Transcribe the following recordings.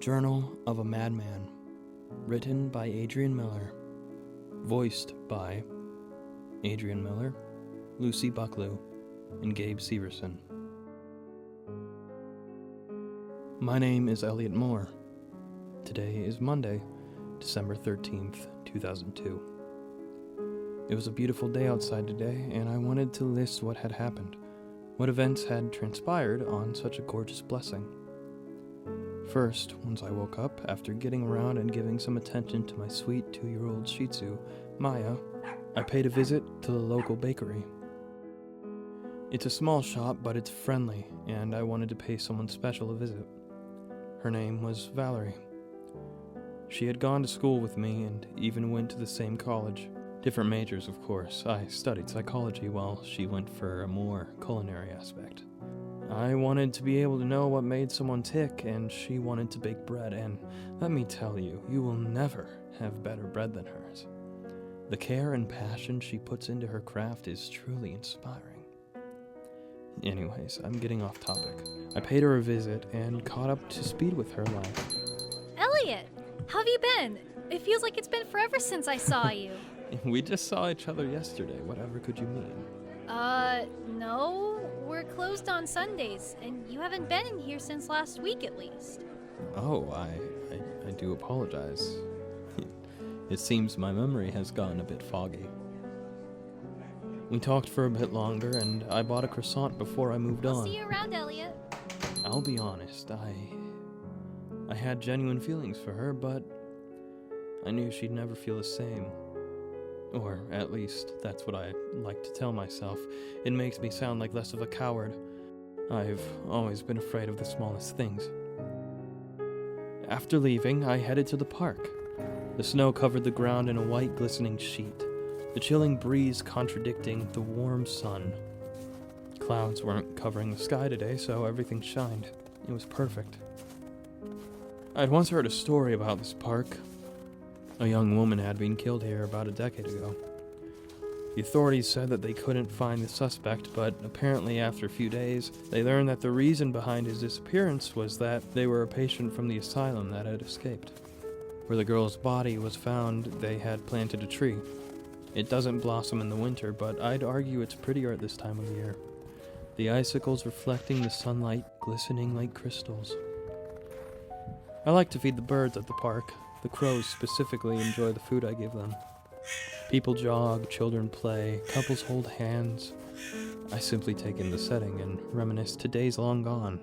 Journal of a Madman, written by Adrian Miller, voiced by Adrian Miller, Lucy Bucklew, and Gabe Severson. My name is Elliot Moore. Today is Monday, December 13th, 2002. It was a beautiful day outside today, and I wanted to list what had happened, what events had transpired on such a gorgeous blessing. First, once I woke up, after getting around and giving some attention to my sweet 2-year-old Shih Tzu, Maya, I paid a visit to the local bakery. It's a small shop, but it's friendly, and I wanted to pay someone special a visit. Her name was Valerie. She had gone to school with me and even went to the same college. Different majors, of course. I studied psychology while she went for a more culinary aspect. I wanted to be able to know what made someone tick, and she wanted to bake bread, and let me tell you, you will never have better bread than hers. The care and passion she puts into her craft is truly inspiring. Anyways, I'm getting off topic. I paid her a visit and caught up to speed with her life. Elliot, how have you been? It feels like it's been forever since I saw you. We just saw each other yesterday. Whatever could you mean? No. We're closed on Sundays, and you haven't been in here since last week at least. Oh, I do apologize. It seems my memory has gotten a bit foggy. We talked for a bit longer, and I bought a croissant before I moved on. I'll see you around, Elliot. I'll be honest, I had genuine feelings for her, but I knew she'd never feel the same. Or, at least, that's what I like to tell myself. It makes me sound like less of a coward. I've always been afraid of the smallest things. After leaving, I headed to the park. The snow covered the ground in a white glistening sheet, the chilling breeze contradicting the warm sun. Clouds weren't covering the sky today, so everything shined. It was perfect. I'd once heard a story about this park. A young woman had been killed here about a decade ago. The authorities said that they couldn't find the suspect, but apparently after a few days, they learned that the reason behind his disappearance was that they were a patient from the asylum that had escaped. Where the girl's body was found, they had planted a tree. It doesn't blossom in the winter, but I'd argue it's prettier at this time of year. The icicles reflecting the sunlight, glistening like crystals. I like to feed the birds at the park. The crows specifically enjoy the food I give them. People jog, children play, couples hold hands. I simply take in the setting and reminisce to days long gone.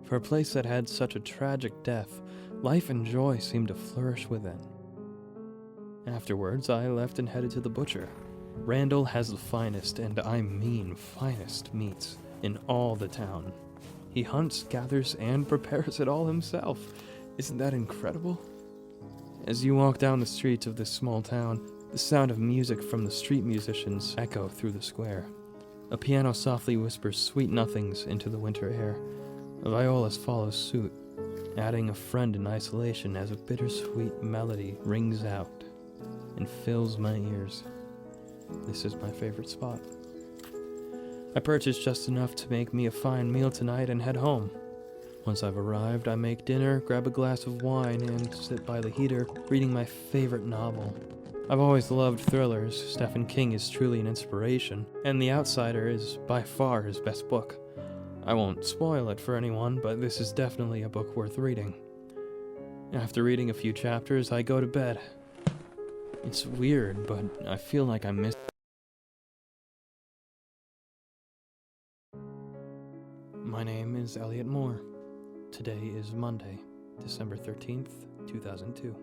For a place that had such a tragic death, life and joy seemed to flourish within. Afterwards, I left and headed to the butcher. Randall has the finest, and I mean finest, meats in all the town. He hunts, gathers, and prepares it all himself. Isn't that incredible? As you walk down the streets of this small town, the sound of music from the street musicians echo through the square. A piano softly whispers sweet nothings into the winter air. A violist follows suit, adding a friend in isolation as a bittersweet melody rings out and fills my ears. This is my favorite spot. I purchased just enough to make me a fine meal tonight and head home. Once I've arrived, I make dinner, grab a glass of wine, and sit by the heater, reading my favorite novel. I've always loved thrillers. Stephen King is truly an inspiration, and The Outsider is by far his best book. I won't spoil it for anyone, but this is definitely a book worth reading. After reading a few chapters, I go to bed. It's weird, but I feel like I missed. My name is Elliot Moore. Today is Monday, December 13th, 2002.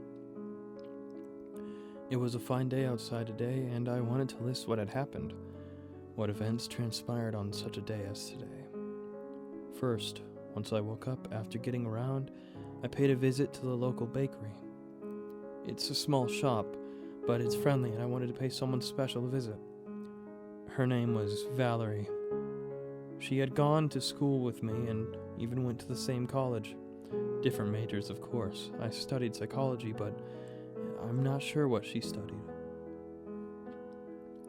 It was a fine day outside today, and I wanted to list what had happened, what events transpired on such a day as today. First, once I woke up after getting around, I paid a visit to the local bakery. It's a small shop, but it's friendly, and I wanted to pay someone special a visit. Her name was Valerie. She had gone to school with me and even went to the same college. Different majors, of course. I studied psychology, but I'm not sure what she studied.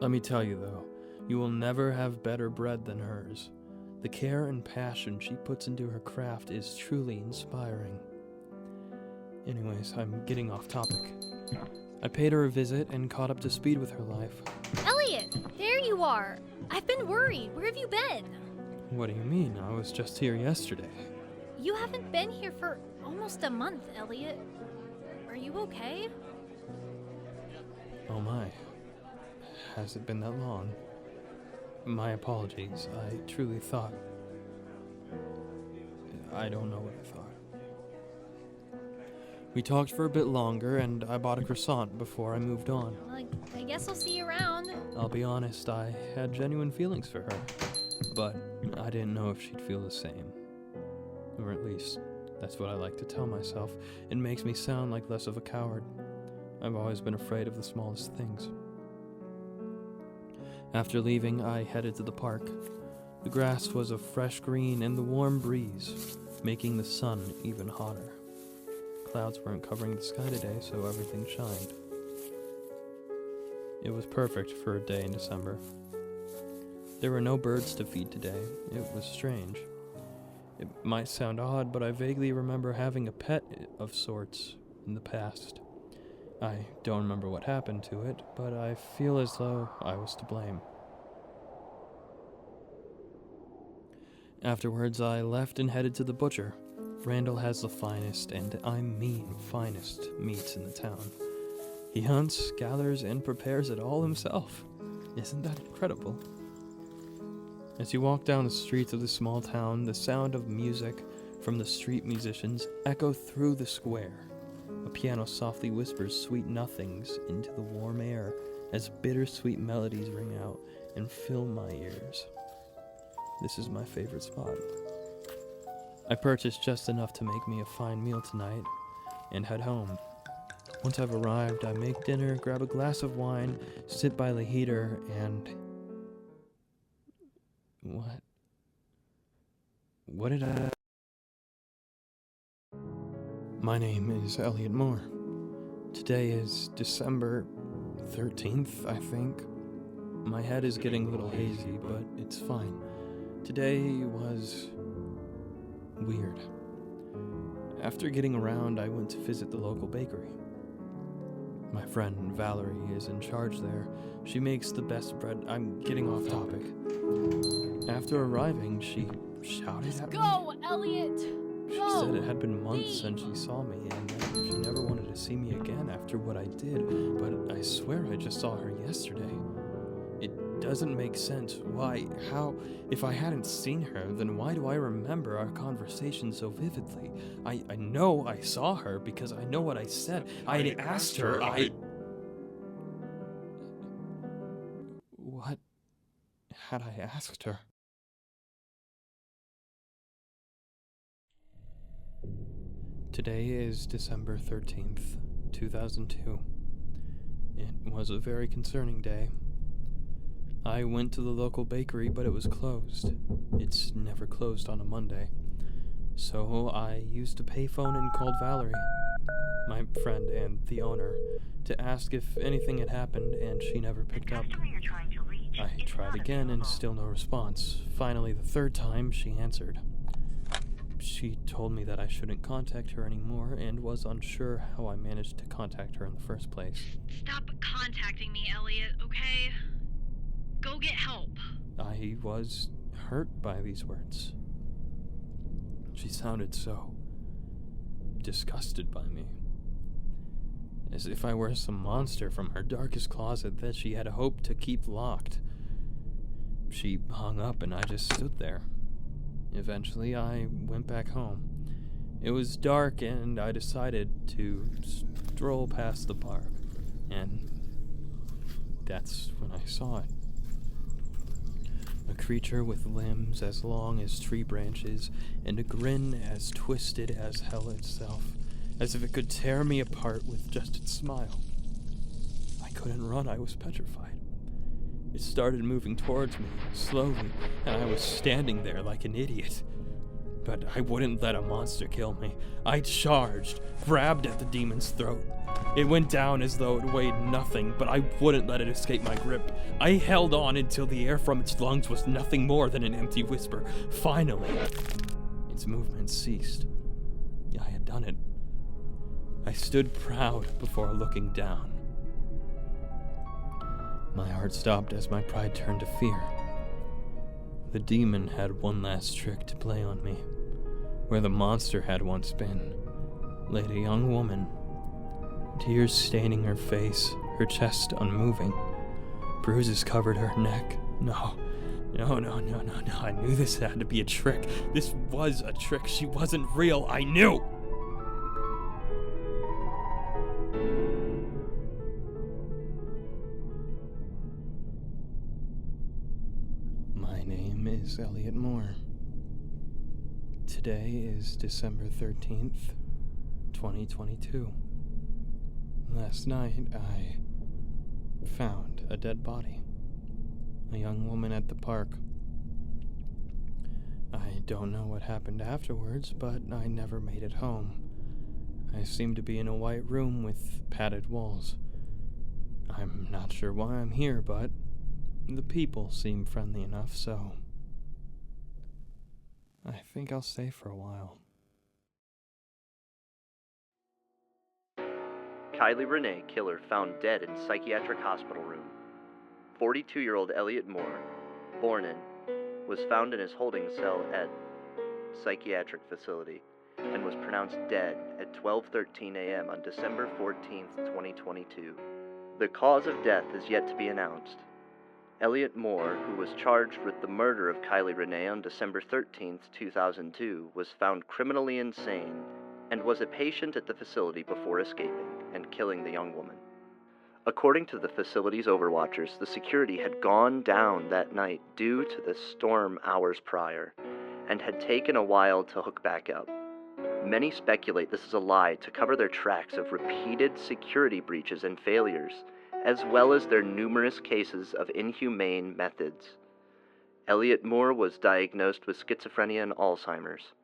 Let me tell you, though, you will never have better bread than hers. The care and passion she puts into her craft is truly inspiring. Anyways, I'm getting off topic. I paid her a visit and caught up to speed with her life. Elliot, there you are. I've been worried. Where have you been? What do you mean? I was just here yesterday. You haven't been here for almost a month, Elliot. Are you okay? Oh my. Has it been that long? My apologies. I truly thought... I don't know what I thought. We talked for a bit longer, and I bought a croissant before I moved on. Well, I guess I'll see you around. I'll be honest, I had genuine feelings for her, but I didn't know if she'd feel the same. Or at least, that's what I like to tell myself. It makes me sound like less of a coward. I've always been afraid of the smallest things. After leaving, I headed to the park. The grass was a fresh green and the warm breeze, making the sun even hotter. Clouds weren't covering the sky today, so everything shined. It was perfect for a day in December. There were no birds to feed today. It was strange. It might sound odd, but I vaguely remember having a pet of sorts in the past. I don't remember what happened to it, but I feel as though I was to blame. Afterwards, I left and headed to the butcher. Randall has the finest, and I mean finest, meats in the town. He hunts, gathers, and prepares it all himself. Isn't that incredible? As you walk down the streets of the small town, the sound of music from the street musicians echo through the square. A piano softly whispers sweet nothings into the warm air as bittersweet melodies ring out and fill my ears. This is my favorite spot. I purchased just enough to make me a fine meal tonight and head home. Once I've arrived, I make dinner, grab a glass of wine, sit by the heater, and... What did I... My name is Elliot Moore. Today is December 13th, I think. My head is getting a little hazy, but it's fine. Today was... weird. After getting around, I went to visit the local bakery. My friend Valerie is in charge there. She makes the best bread. I'm getting off topic. After arriving, she shouted at me. Go, Elliot! She said it had been months since she saw me, and that she never wanted to see me again after what I did, but I swear I just saw her yesterday. It doesn't make sense. Why? How? If I hadn't seen her, then why do I remember our conversation so vividly? I know I saw her because I know what I said. I asked her, What had I asked her? Today is December 13th, 2002. It was a very concerning day. I went to the local bakery, but it was closed. It's never closed on a Monday. So I used a payphone and called Valerie, my friend and the owner, to ask if anything had happened, and she never picked up. I tried again and still no response. Finally, the third time, she answered. She told me that I shouldn't contact her anymore and was unsure how I managed to contact her in the first place. Stop contacting me, Elliot, okay? Go get help. I was hurt by these words. She sounded so disgusted by me, as if I were some monster from her darkest closet that she had hoped to keep locked. She hung up and I just stood there. Eventually, I went back home. It was dark and I decided to stroll past the park, and that's when I saw it. A creature with limbs as long as tree branches and a grin as twisted as hell itself, as if it could tear me apart with just its smile. I couldn't run, I was petrified. It started moving towards me, slowly, and I was standing there like an idiot. But I wouldn't let a monster kill me. I charged, grabbed at the demon's throat. It went down as though it weighed nothing, but I wouldn't let it escape my grip. I held on until the air from its lungs was nothing more than an empty whisper. Finally, its movement ceased. I had done it. I stood proud before looking down. My heart stopped as my pride turned to fear. The demon had one last trick to play on me. Where the monster had once been, laid a young woman, tears staining her face, her chest unmoving. Bruises covered her neck. No. I knew this had to be a trick. This was a trick. She wasn't real. I knew. My name is Elliot Moore. Today is December 13th, 2022. Last night, I found a dead body. A young woman at the park. I don't know what happened afterwards, but I never made it home. I seem to be in a white room with padded walls. I'm not sure why I'm here, but the people seem friendly enough, so I think I'll stay for a while. Kylie Renee killer found dead in psychiatric hospital room. 42-year-old Elliot Moore, born in, was found in his holding cell at psychiatric facility and was pronounced dead at 12:13 a.m. on December 14th, 2022. The cause of death is yet to be announced. Elliot Moore, who was charged with the murder of Kylie Renee on December 13th, 2002, was found criminally insane and was a patient at the facility before escaping and killing the young woman. According to the facility's overwatchers, the security had gone down that night due to the storm hours prior and had taken a while to hook back up. Many speculate this is a lie to cover their tracks of repeated security breaches and failures, as well as their numerous cases of inhumane methods. Elliot Moore was diagnosed with schizophrenia and Alzheimer's.